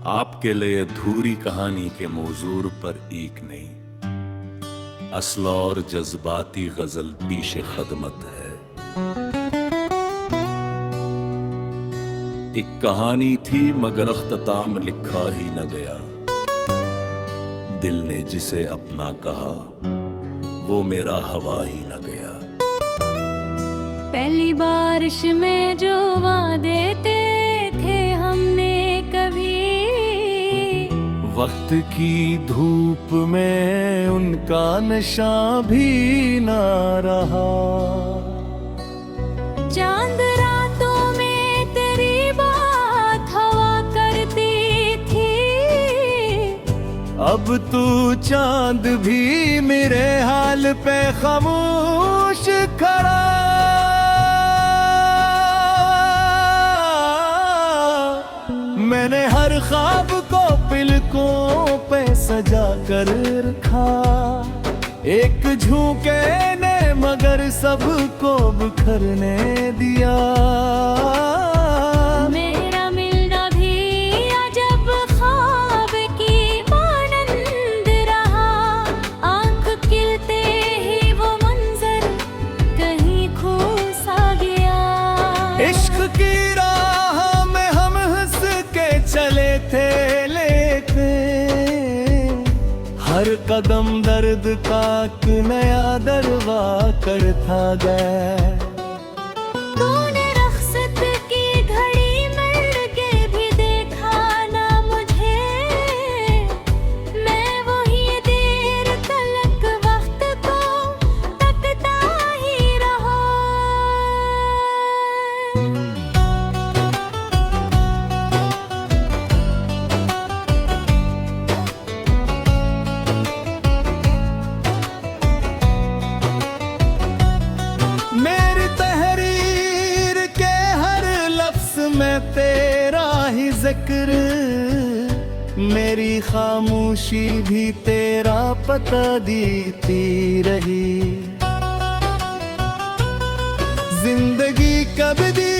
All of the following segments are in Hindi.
आपके लिए अधूरी कहानी के मौजूर पर एक नहीं, असल और जज्बाती गजल पीछे खदमत है। एक कहानी थी मगर अख्ताम लिखा ही न गया। दिल ने जिसे अपना कहा वो मेरा हवा ही न गया। पहली बारिश में जो वादे थे हमने कभी, वक्त की धूप में उनका नशा भी ना रहा। चांद रातों में तेरी बात हवा करती थी, अब तू चांद भी मेरे हाल पे खामोश खड़ा। मैंने हर ख्वाब को पलकों पे सजा कर रखा। एक झोंके ने मगर सबको बिखरने दिया। मेरा मिलना भी अजब ख्वाब की मानंद रहा। आंख खिलते ही वो मंजर कहीं खो सा गया। इश्क की राह में हम हंस के चले थे, लेके हर कदम दर्द का एक नया दरवा करता गया। तूने रख्सत की घड़ी मिल के भी देखा ना मुझे। मैं वही देर तलक वक्त को तकता ही रहा। मेरी तहरीर के हर लफ्ज में तेरा ही जिक्र, मेरी खामोशी भी तेरा पता देती रही। जिंदगी कब दी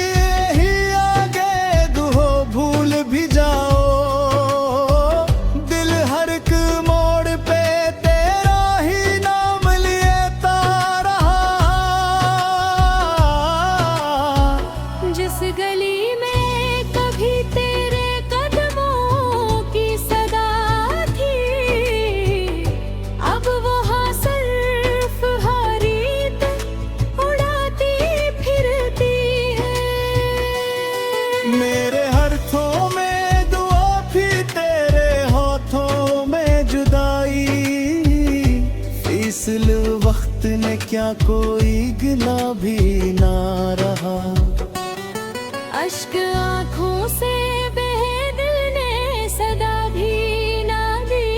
ही आगे दुहो भूल भी जाओ। दिल हर एक मोड़ पे तेरा ही नाम लेता रहा। जिस गली में कभी तेरे कदमों की सदा थी, अब वहाँ सिर्फ हारीत उड़ाती फिरती है। मेरे हाथों में दुआ भी तेरे हाथों में जुदाई। फिसल वक्त ने क्या कोई गिला भी ना रहा। अश्क आँखों से बहे दिल ने सदा भी ना दी।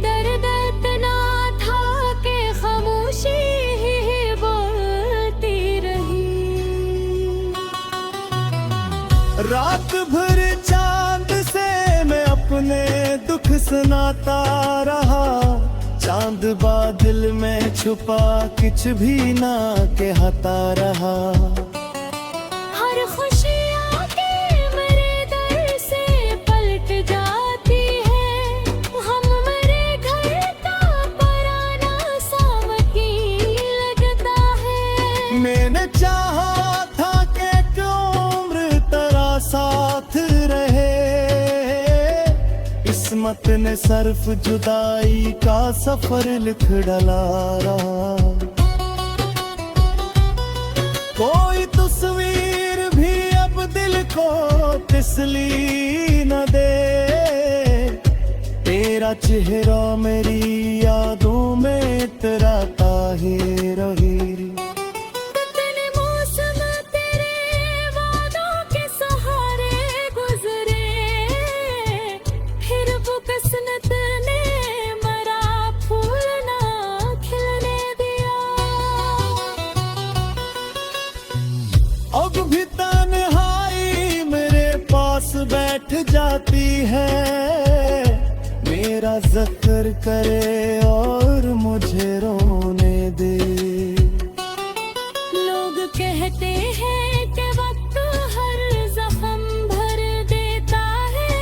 दर्द इतना था कि खामोशी ही बोलती रही। रात भर चांद से मैं अपने दुख सुनाता रहा। चांद बादल में छुपा कुछ भी ना कहता रहा। हर खुशी आके मेरे दर से पलट जाती है। हम मेरे घर का पराना सामकी लगता है। मैंने चाहा था कि एक उम्र तेरा साथ रहे। किस्मत ने सिर्फ जुदाई का सफर लिख डाला रहा। कोई तस्वीर भी अब दिल को तसली न दे। तेरा चेहरा मेरी यादों में इतराता ही रही। कितने मौसम तेरे वादों के सहारे गुजरे, फिर वो किस्मत ने मरा फूल ना खिलने दिया। अब भी तन्हाई मेरे पास बैठ जाती है। मेरा जिक्र करे और मुझे रोने दे। लोग कहते हैं कि वक्त हर जख्म भर देता है।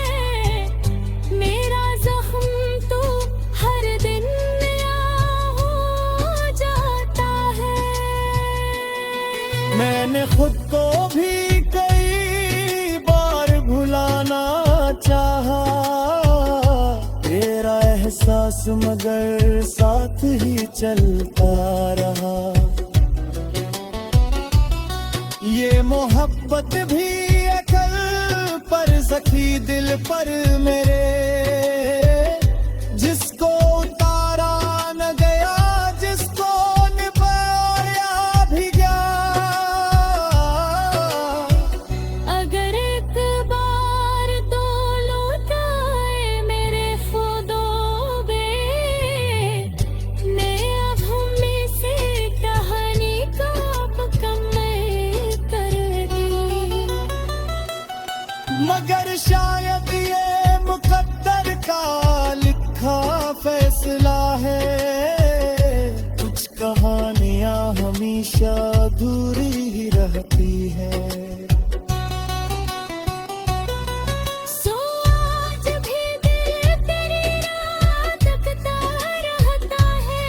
मगर साथ ही चलता रहा। ये मोहब्बत भी अकल पर सखी दिल पर मेरे, जिसको उतारा न गया, जिसको निभाया भी गया। अगर एक बार तो लौटाए मेरे खुदोबे, मैं अब हमें से कहानी का मुकम्मल कर दी। मगर शायद ये मुकद्दर का लिखा फैसला है, कुछ कहानियां हमेशा अधूरी ही रहती है। सो आज भी दिल तेरी राह तकता रहता है,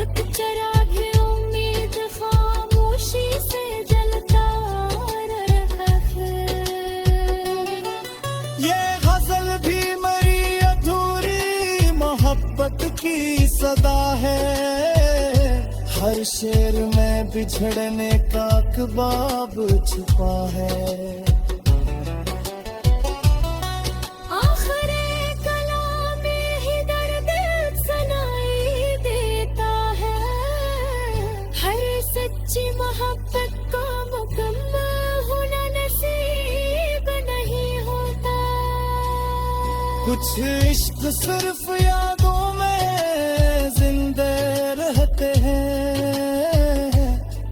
अब चरागे उम्मीद खामोशी से जलता रहा है। ये गजल भी मेरी अधूरी मोहब्बत की सदा है, हर शेर में बिछड़ने का कबाब छुपा है। आखिरे कलाम में ही दर्द सुनाई देता है, हर सच्ची मोहब्बत का मुकम्मल होना नसीब नहीं होता। कुछ इश्क सिर्फ यादों में जिंदे रहते हैं,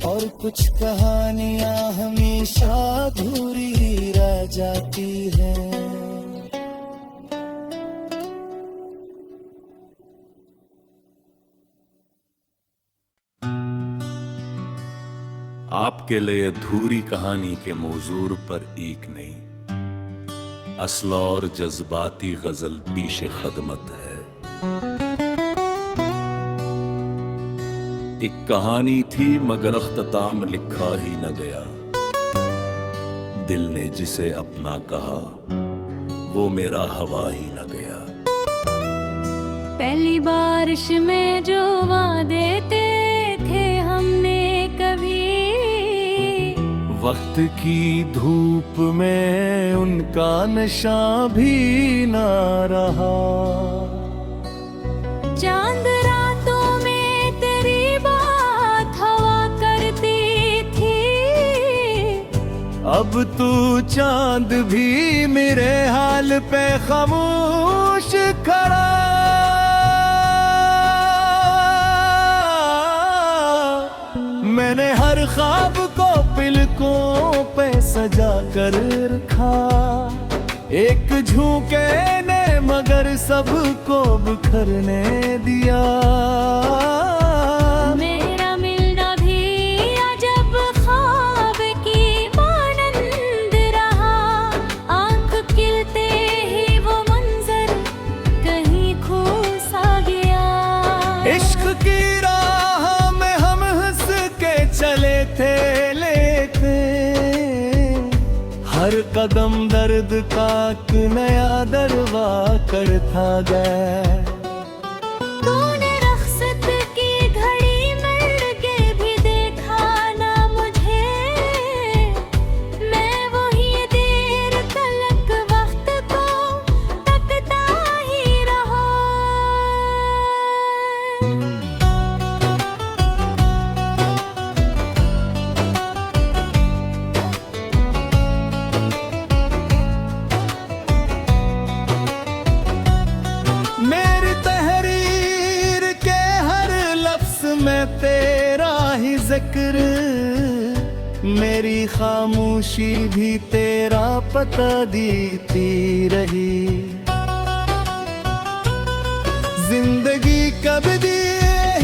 और कुछ कहानियां हमेशा अधूरी रह जाती हैं। आपके लिए अधूरी कहानी के मौजूर पर एक नहीं, असल और जज्बाती गजल पीछे खदमत है। एक कहानी थी मगर अख्ताम लिखा ही न गया, दिल ने जिसे अपना कहा वो मेरा हवा ही न गया। पहली बारिश में जो वादे थे हमने कभी, वक्त की धूप में उनका नशा भी ना रहा। चांद रातों में तेरी बात हवा करती थी, अब तू चांद भी मेरे हाल पे खामोश खड़ा। मैंने हर ख्वाब को पिलकों पे सजा कर रखा, एक झोंके ने मगर सबको बिखरने दिया। मेरा मिलना भी अजब ख्वाब की मानंद रहा, आंख खिलते ही वो मंजर कहीं खो सा गया। इश्क की राह में हम हंस के चले थे, लेते हर कदम दर्द का एक नया दरवा करता गया। तूने रख्सत की घड़ी मिल के भी देखा ना मुझे, मैं वही देर तलक वक्त को तकता ही रहा। मेरी तहरीर के हर लफ्ज में तेरा ही जिक्र, मेरी खामोशी भी तेरा पता देती रही। जिंदगी कब दी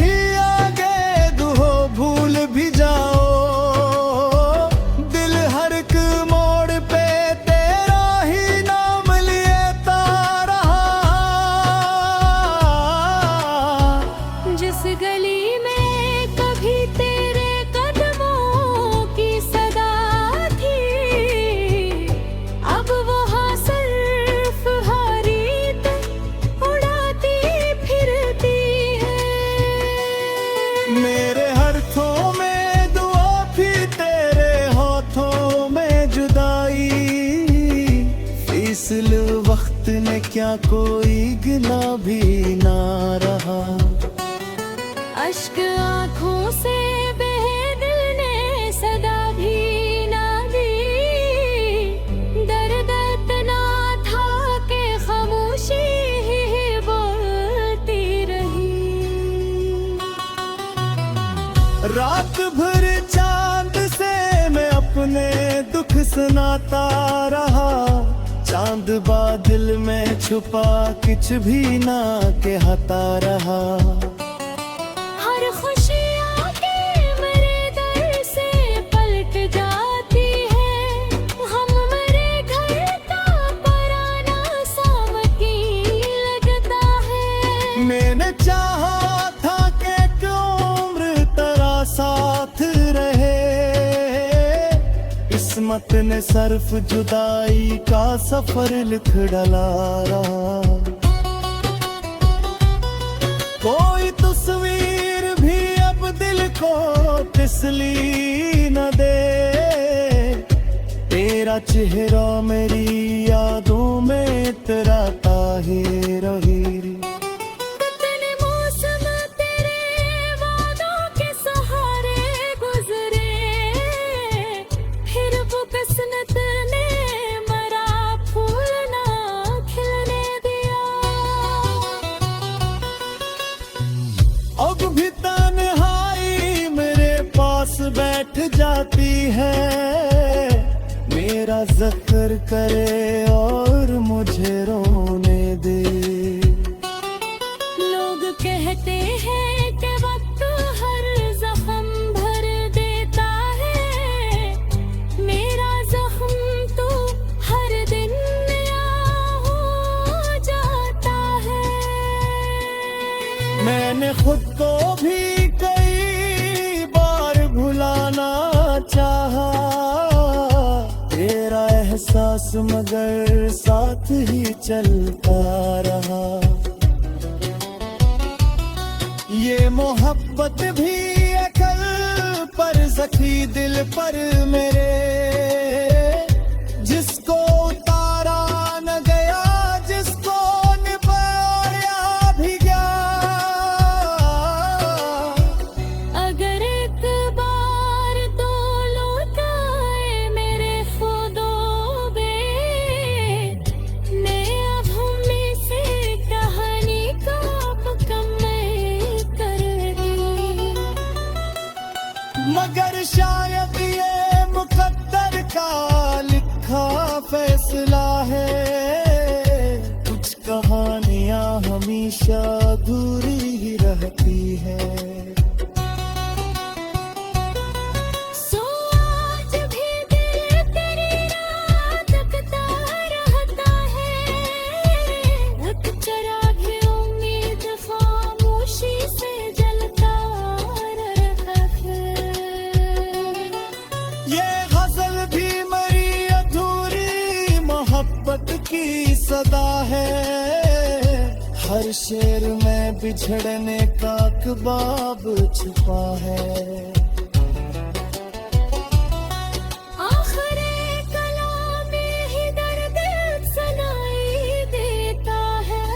ही आगे दुहो भूल भी जाओ, दिल हर एक मोड़ पे तेरा ही नाम लेता रहा। जिस गली में कभी तेरे कदमों की सदा थी, अब वहाँ सिर्फ हरीत उड़ाती वक्त ने क्या कोई गिला भी ना रहा। अश्क आँखों से बहे दिल ने सदा भी ना दी। दर्द इतना था कि खामोशी ही बोलती रही। रात भर चांद से मैं अपने दुख सुनाता रहा। चांद बादल में छुपा कुछ भी ना कहता रहा। हर खुशी आके मेरे दर से पलट जाती है। हम मेरे घर का पराना सा वकील लगता है। मैंने चाहा था कि एक उम्र तेरा साथ रहे। किस्मत ने सिर्फ जुदाई का सफर लिख डाला रहा। कोई तस्वीर भी अब दिल को तसली न दे। तेरा चेहरा मेरी यादों में तेरा ताहिर हीरी। कितने मौसम तेरे वादों के सहारे गुजरे। फिर वो किस्मत ने मरा फूल ना खिलने दिया। अब भी तन्हाई मेरे पास बैठ जाती है। मेरा जिक्र करे और मुझे रोने दे। लोग कहते हैं कि वक्त हर जख्म भर देता है। मेरा जख्म तो हर दिन नया हो जाता है। मैंने खुद को भी कई बार भुलाना चाहा। तेरा एहसास मगर साथ ही चलता रहा। ये मोहब्बत भी अकल पर सखी दिल पर मेरे। जिसको उतारा न गया, जिसको निभाया भी गया। अगर एक बार तो लौटाए मेरे खुदोबे ने। अब हमें से कहानी का मुकम्मल कर दी। मगर शायद ये मुकद्दर का लिखा फैसला है। कुछ कहानियां हमेशा अधूरी ही रहती है। सो आज भी दिल तेरी राह तकता रहता है। एक चिराग उम्मीद खामोशी से जलता रहता है। ये गजल भी मेरी अधूरी मोहब्बत की सदा है। हर शेर में बिछड़ने का कबाब छुपा है। आखिरी कलाम में ही दर्द सुनाई देता है।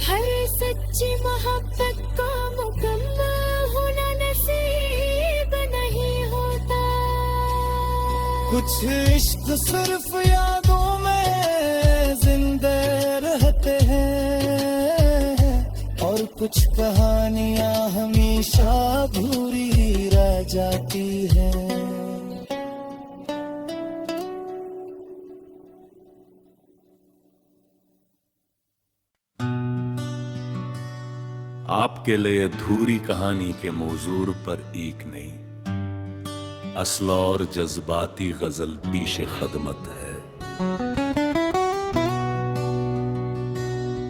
हर सच्ची मोहब्बत का मुकम्मल होना नसीब नहीं होता। कुछ इश्क सिर्फ यादों में जिंदे रहते हैं। और कुछ कहानियां हमेशा अधूरी रह जाती हैं। आपके लिए अधूरी कहानी के मौजूर पर एक नहीं, असल और जज्बाती गजल पीशे खदमत है।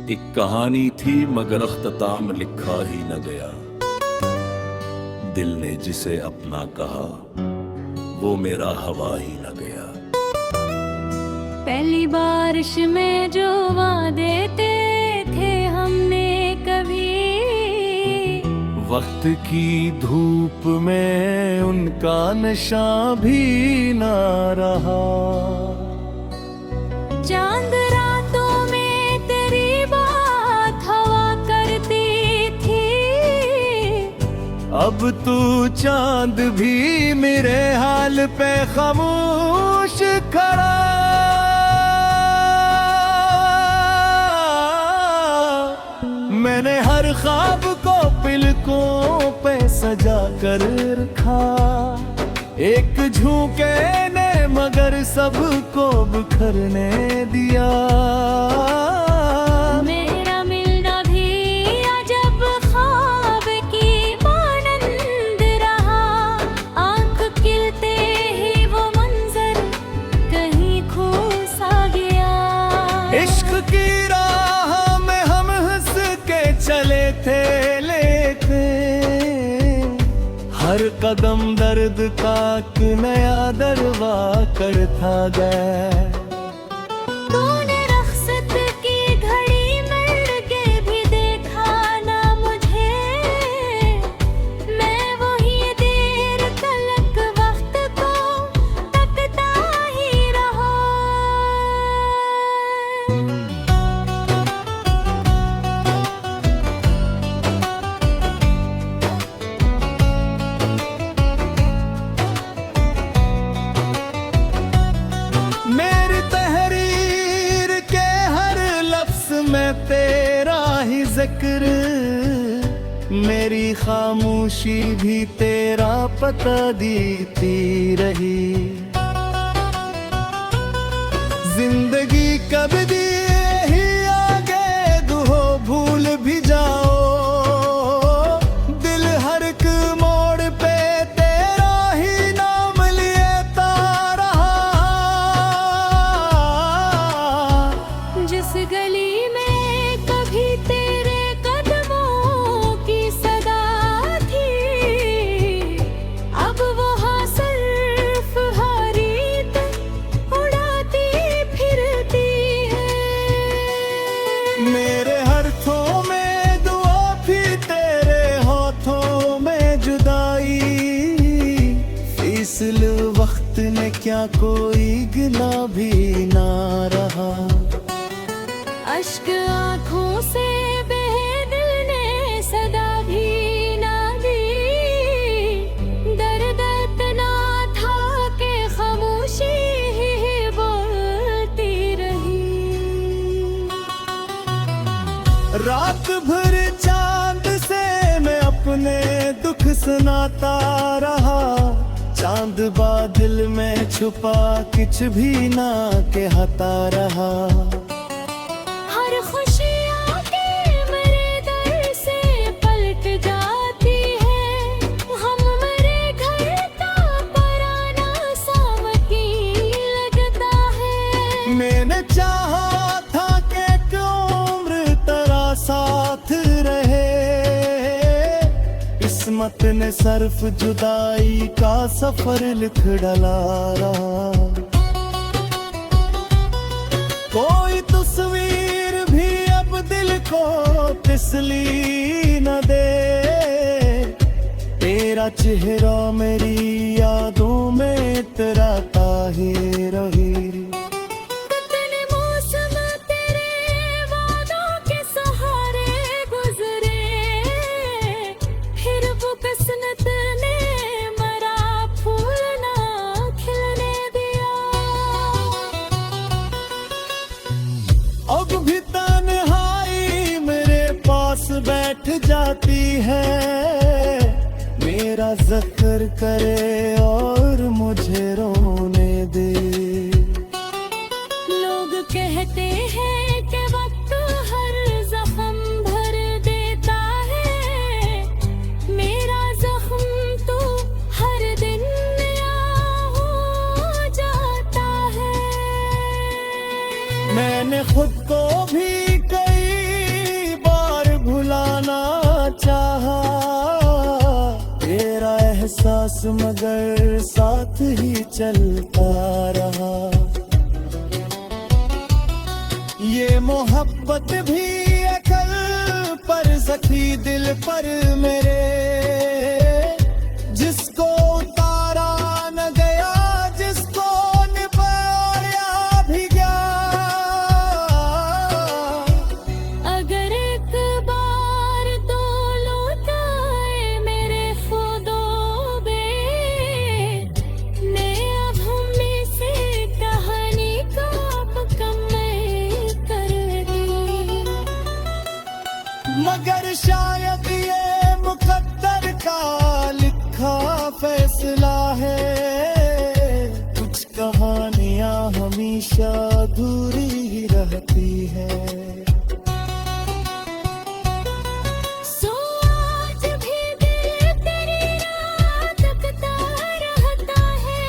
एक कहानी थी मगर अख्ताम लिखा ही न गया। दिल ने जिसे अपना कहा वो मेरा हवा ही न गया। पहली बारिश में जो वादे थे हमने कभी, वक्त की धूप में उनका नशा भी ना रहा। चांद रात तू चांद भी मेरे हाल पे खामोश खड़ा। मैंने हर ख्वाब को पलकों पे सजा कर रखा, एक झोंके ने मगर सबको बिखरने दिया। मेरा मिलना भी अजब ख्वाब की मानंद रहा, आंख खिलते ही वो मंजर कहीं खो सा गया। इश्क की राह में हम हंस के चले थे, लेके हर कदम दर्द का एक नया दरवा करता गया। तूने रख्सत की घड़ी मर के भी देखा ना मुझे, मैं वही देर तलक वक्त को तकता ही रहा। मेरी तहरीर के हर लफ्ज में तेरा ही जिक्र, मेरी खामोशी भी तेरा पता देती रही। जिंदगी कब दी ही आगे दुहो भूल भी जाओ, दिल हर एक मोड़ पे तेरा ही नाम लेता रहा। जिस गली में कभी तेरे कदमों की सदा थी, अब वहाँ सिर्फ हारीत उड़ाती फिरती है। मेरे हाथों में दुआ भी तेरे हाथों में जुदाई, फिसल वक्त ने क्या कोई गिला भी ना रहा। अश्क आँखों से बहे दिल ने सदा भी ना दी, दर्द इतना था कि खामोशी ही बोलती रही। रात भर चांद से मैं अपने दुख सुनाता रहा, चांद बादल में छुपा कुछ भी ना कहता रहा। हर खुशी आके मेरे दर से पलट जाती है, हम मेरे घर का पराना सा वकील लगता है। मैंने चाहा था कि एक उम्र तेरा साथ रहे, किस्मत ने सिर्फ जुदाई का सफर लिख डाला रहा। कोई तस्वीर भी अब दिल को तसली न दे, तेरा चेहरा मेरी यादों में तराता ही रही। कितने मौसम तेरे वादों के सहारे गुजरे, फिर वो किस्मत ने मरा फूल ना खिलने दिया। अब भी तन्हाई मेरे पास बैठ जाती है, मेरा जिक्र करे और मुझे रोने दे। लोग कहते हैं कि वक्त हर जख्म भर देता है, मेरा जख्म तो हर दिन नया हो जाता है। मैंने खुद को भी कई बार भुलाना चाहा, तेरा एहसास मगर साथ ही चलता रहा। ये मोहब्बत भी अकल पर सखी दिल पर मेरे, जिसको उतारा न गया, जिसको निभाया भी गया। अगर एक बार तो लौटाए मेरे खुदा, हमेशा अधूरी ही रहती है। सो आज भी दिल तेरी राह तकता रहता है,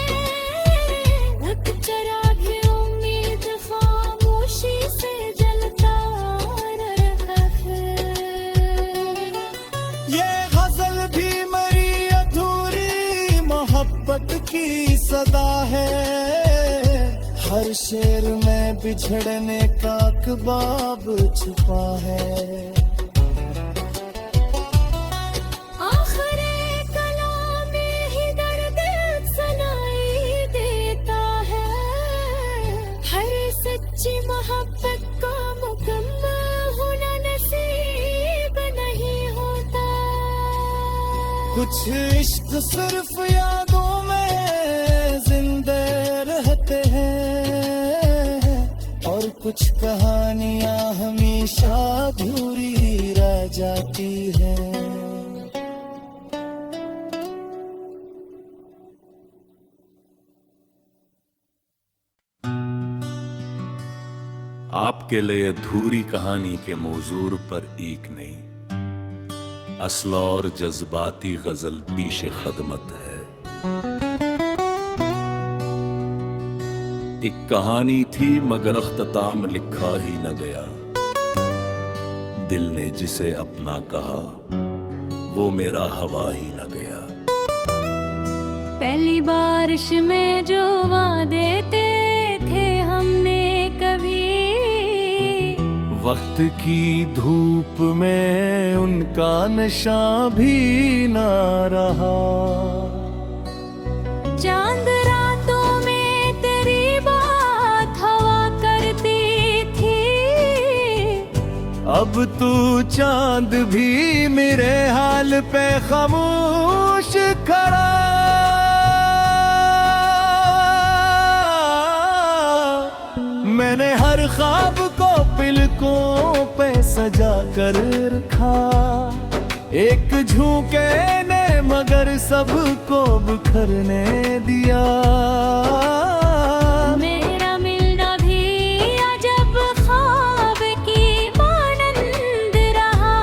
रख चराग उम्मीद खामोशी से जलता रहा है। ये गजल भी मरी अधूरी मोहब्बत की सदा है। हर शेर में बिछड़ने का कबाब छुपा है। आखिरे कलाम में ही दर्द सुनाई देता है। हर सच्ची मोहब्बत का मुकम्मल होना नसीब नहीं होता। कुछ इश्क सिर्फ यादों में जिंदे रहते हैं, और कुछ कहानियां हमेशा अधूरी रह जाती हैं। आपके लिए अधूरी कहानी के मौजूर पर एक नहीं, असल और जज्बाती गजल पीछे खदमत है। एक कहानी थी मगर अख्ताम लिखा ही न गया। दिल ने जिसे अपना कहा वो मेरा हवा ही न गया। पहली बारिश में जो वादे थे हमने कभी, वक्त की धूप में उनका नशा भी ना रहा। चांद रातों में तेरी बात हवा करती थी। अब तू चांद भी मेरे हाल पे खामोश खड़ा। मैंने हर ख्वाब को पिलकों पे सजा कर रखा। एक झोंके ने मगर सबको बिखरने दिया। मेरा मिलना भी अजब ख्वाब की मानंद रहा।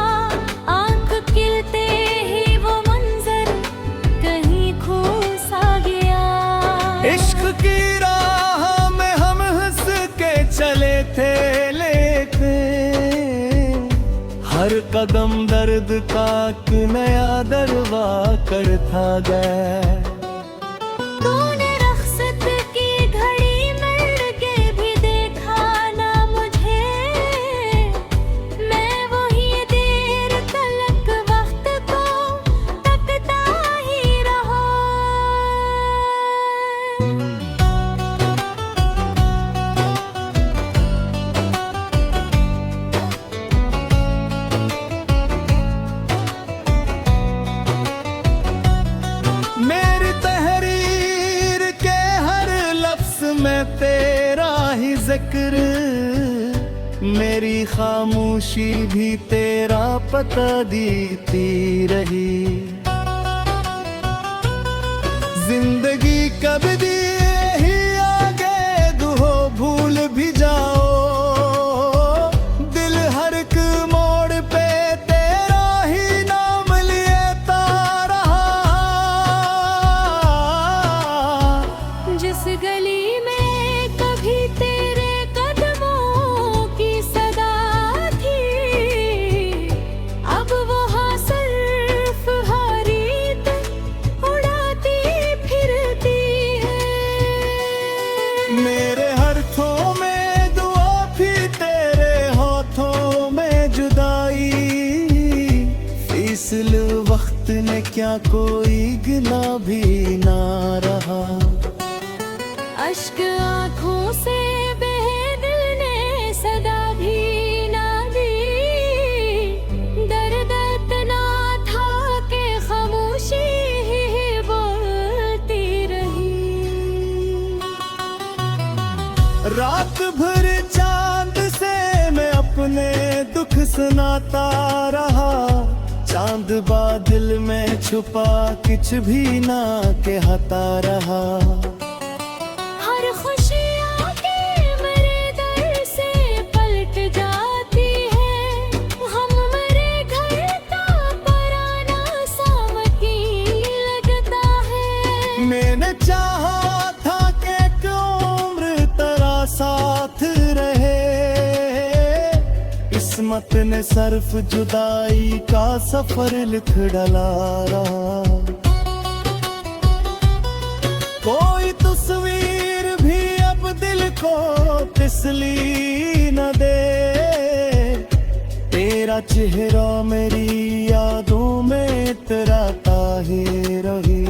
आंख खिलते ही वो मंजर कहीं खो सा गया। इश्क की राह में हम हंस के चले थे, लेके हर कदम दर्द का एक नया दरवा करता गया। तूने रख्सत की घड़ी मिल के भी देखा ना मुझे। मैं वही देर तलक वक्त को तकता ही रहा। मेरी तहरीर के हर लफ्ज में तेरा ही जिक्र, मेरी खामोशी भी तेरा पता देती रही। जिंदगी कब दी ही आगे दुहो भूल भी जाओ। दिल हर एक मोड़ पे तेरा ही नाम लेता रहा। जिस गली में कभी तेरे कदमों की सदा थी, अब वहाँ सिर्फ हारीत उड़ाती फिरती है। मेरे हाथों में दुआ भी तेरे हाथों में जुदाई। फिसल वक्त ने क्या कोई गिला भी ना रहा। अश्क आँखों से बहे दिल ने सदा भी ना दी। दर्द इतना था कि खामोशी ही बोलती रही। रात भर चांद से मैं अपने दुख सुनाता रहा। चांद बादल में छुपा कुछ भी ना कहता रहा। हर खुशियाँ के किस्मत ने सर्फ जुदाई का सफर लिख डला रहा। कोई तस्वीर भी अब दिल को तसली न दे, तेरा चेहरा मेरी यादों में इतराता ही रही।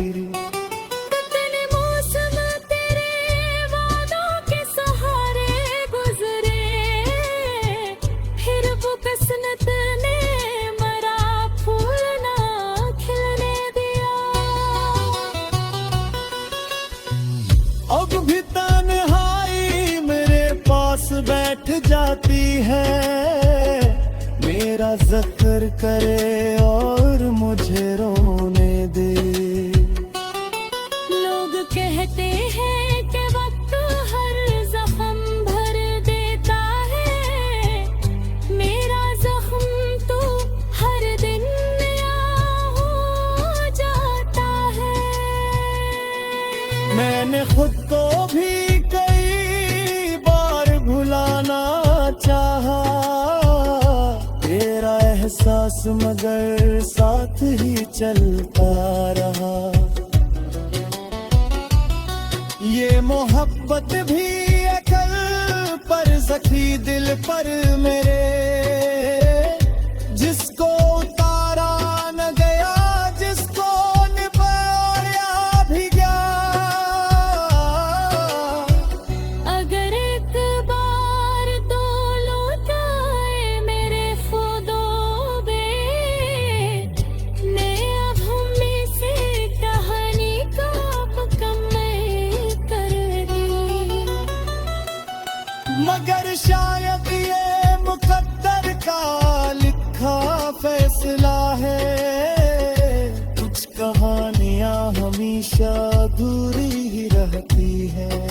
कितने मौसम तेरे वादों के सहारे गुजरे, फिर वो किस्मत ने मरा फूल ना खिलने दिया। अब भी तन्हाई मेरे पास बैठ जाती है, मेरा जिक्र करे और मुझे रोने दे। लोग कहते हैं कि वक्त हर जख्म भर देता है, मेरा जख्म तो हर दिन नया हो जाता है। मैंने खुद को भी कई बार भुलाना चाहा, तेरा एहसास मगर साथ ही चलता रहा। ये मोहब्बत भी अकल पर सखी दिल पर मेरे, जिसको उतारा न गया, जिसको निभाया भी गया। अगर एक बार तो लौट आए मेरे खुदोबे, मैं अब हमें से कहानी का मुकम्मल कर दी। मगर शायद ये मुकद्दर का लिखा फैसला है, कुछ कहानियां हमेशा अधूरी ही रहती है।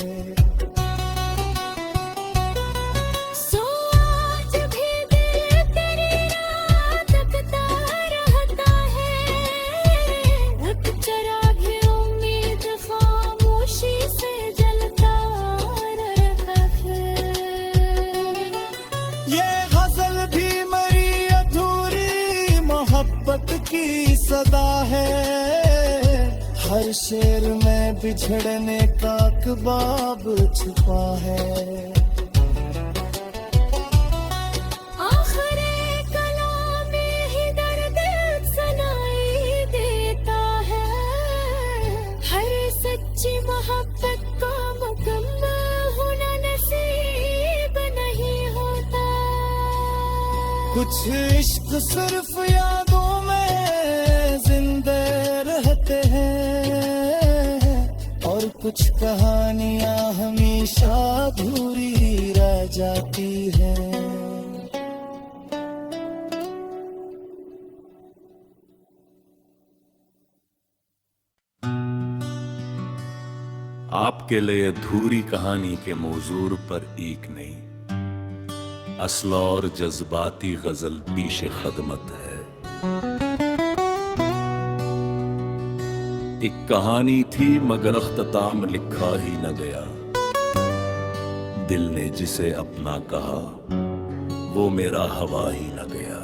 सो आज भी दिल तेरी राह तकता रहता है, अब चिराग उम्मीद खामोशी से जलता रहता है। ये गजल भी मेरी अधूरी मोहब्बत की सदा है, हर शेर में बिछड़ने का कबाब छुपा है। आखिरे कलाम में ही दर्द सुनाई देता है, हर सच्ची मोहब्बत का मुकम्मल होना नसीब नहीं होता। कुछ इश्क सिर्फ यादों में जिंदे रहते हैं, और कुछ कहानियां हमेशा अधूरी रह जाती हैं। आपके लिए अधूरी कहानी के मौजूर पर एक नहीं, असल और जज्बाती गजल पीशे खदमत है। एक कहानी थी मगर अख्ताम लिखा ही न गया, दिल ने जिसे अपना कहा वो मेरा हवा ही न गया।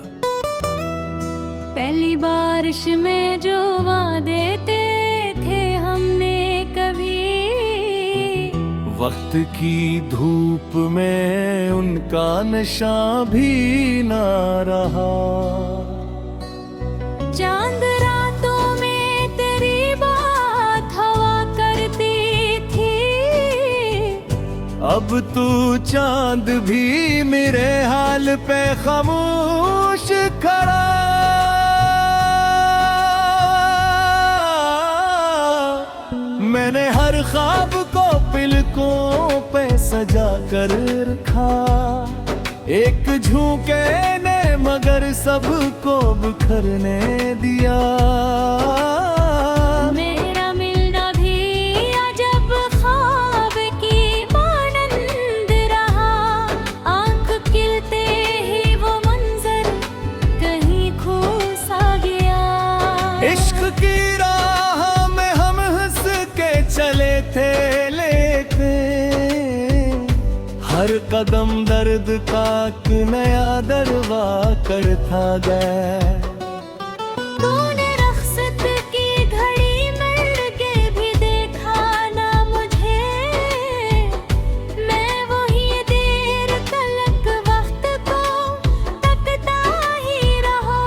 पहली बारिश में जो वादे थे हमने कभी, वक्त की धूप में उनका नशा भी ना रहा। चांद रातों में तेरी बात हवा करती थी, अब तू चांद भी मेरे हाल पे खामोश खड़ा। मैंने हर ख्वाब को पिलकों पे सजा कर रखा, एक झोंके ने मगर सबको बिखरने दिया। मेरा मिलना भी अजब ख्वाब की मानंद रहा, आंख खिलते ही वो मंजर कहीं खो सा गया। इश्क की राह में हम हंस के चले थे, लेते हर हर कदम दर्द का एक नया दरवा करता गया। तूने रख्सत की घड़ी मिल के भी देखा ना मुझे, मैं वही देर तलक वक्त को तकता ही रहा।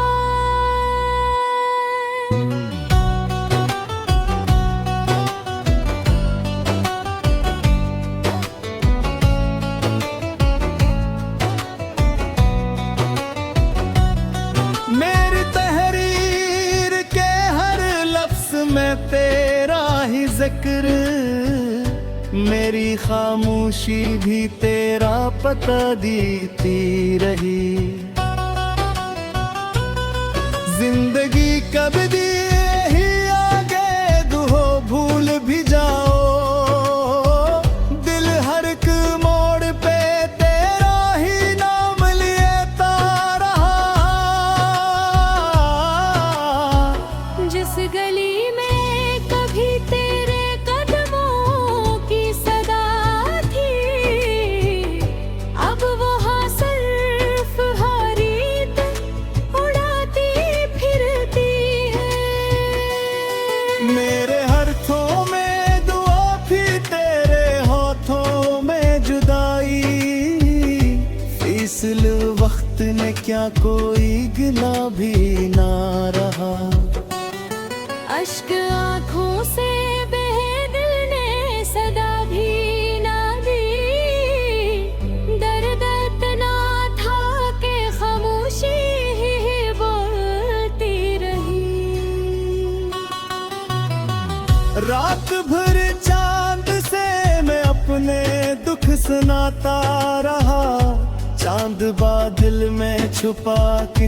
मेरी तहरीर के हर लफ्ज में तेरा ही जिक्र, मेरी खामोशी भी तेरा पता देती रही। जिंदगी कब दी ही आगे दुहो भूल भी जाओ, दिल हर एक मोड़ पे तेरा ही नाम लेता रहा। जिस गली में कभी तेरे कदमों की सदा थी, अब वहाँ सिर्फ हारीत उड़ाती फिरती है। मेरे हाथों में दुआ भी तेरे हाथों में जुदाई, फिसल वक्त ने क्या कोई गिला भी ना रहा। अश्क आँखों से बहे दिल ने सदा भी ना दी, दर्द इतना था कि खामोशी ही बोलती रही। रात भर चांद से मैं अपने दुख सुनाता रहा, चांद बादल में छुपा के